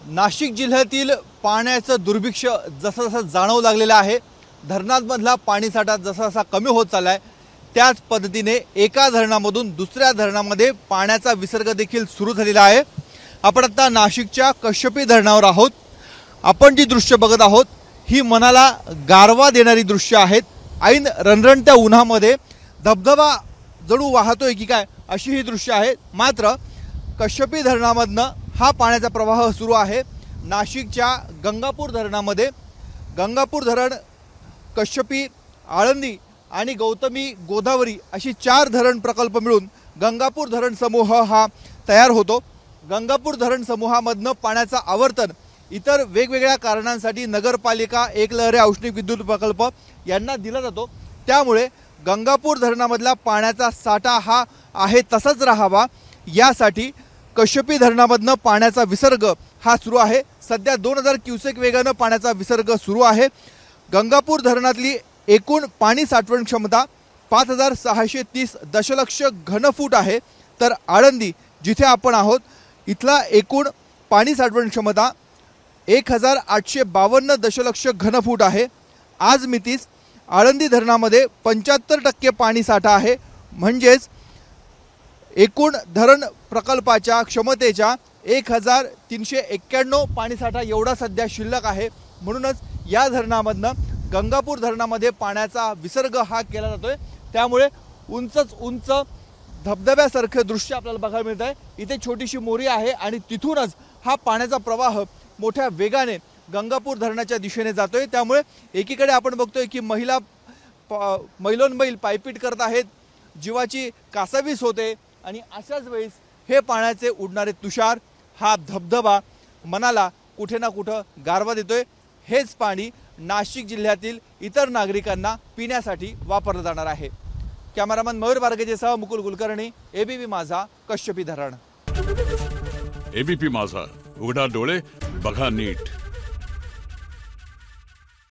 नाशिक जिल्ह्यातील पाण्याचं दुर्भिक्ष जसं जसं जाणवू लागलेलं आहे, धरणांमधला पाणीसाठा जसा जसा कमी होत चालला आहे, त्याच पद्धतीने एका धरणामधून दुसऱ्या धरणामध्ये पाण्याचा विसर्ग देखील सुरू झालेला आहे। आपण आता नाशिकच्या कश्यपी धरणावर आहोत। आपण जी दृश्य बघत आहोत ही मनाला गारवा देणारी दृश्य आहेत। ऐन रणरणत्या उन्हामध्ये धबधबा जणू वाहतोय की काय अशी ही दृश्य आहेत। मात्र कश्यपी धरणामधनं हा पाण्याचा प्रवाह सुरू आहे। नाशिकच्या गंगापूर धरणामध्ये गंगापूर धरण, कश्यपी, आळंदी आणि गौतमी गोदावरी अशी 4 धरण प्रकल्प मिळून गंगापूर धरण समूह हा तयार होतो। गंगापूर धरण समूहामधनं पाण्याचा आवर्तन इतर वेगवेगळ्या कारणांसाठी नगरपालिका, एकलहरे औष्णिक विद्युत प्रकल्प यांना दिला जातो। त्यामुळे गंगापूर धरणामधला पाण्याचा साठा हा आहे तसाच राहावा यासाठी कश्यपी धरणामधनं पाण्याचा विसर्ग हा सुरू आहे। सध्या 2000 क्युसेक वेगानं पाण्याचा विसर्ग सुरू आहे। गंगापूर धरणातली एकूण पाणी साठवण क्षमता 5630 दशलक्ष घनफूट आहे। तर आळंदी जिथे आपण आहोत इथला एकूण पाणी साठवण क्षमता 1852 दशलक्ष घनफूट आहे। आज मितीस आळंदी धरणामध्ये 75% पाणी साठा आहे। म्हणजेच एकूण धरण प्रकल्पाच्या क्षमतेच्या 1391 पाणीसाठा एवढा सध्या शिल्लक आहे। म्हणूनच या धरणामधनं गंगापूर धरणामध्ये पाण्याचा विसर्ग हा केला जातोय। त्यामुळे उंचच उंच धबधब्यासारखं दृश्य आपल्याला बघायला मिळत आहे। इथे छोटीशी मोरी आहे आणि तिथूनच हा पाण्याचा प्रवाह मोठ्या वेगाने गंगापूर धरणाच्या दिशेने जातोय। त्यामुळे एकीकडे आपण बघतोय की मैलोनमैल पायपीट करत आहेत, जीवाची कासावीस होते आणि अशाच वेळेस हे पाण्याचे उडणारे तुषार, हा धबधबा मनाला कुठे ना कुठं गारवा देतोय। हेच पाणी नाशिक जिल्ह्यातील इतर नागरिकांना पिण्यासाठी वापरलं जाणार आहे। कॅमेरामन मयूर बारगेसह मुकुल कुलकर्णी, एबीपी माझा, कश्यपी धरण। एबीपी माझा, उघडा डोळे बघा नीट।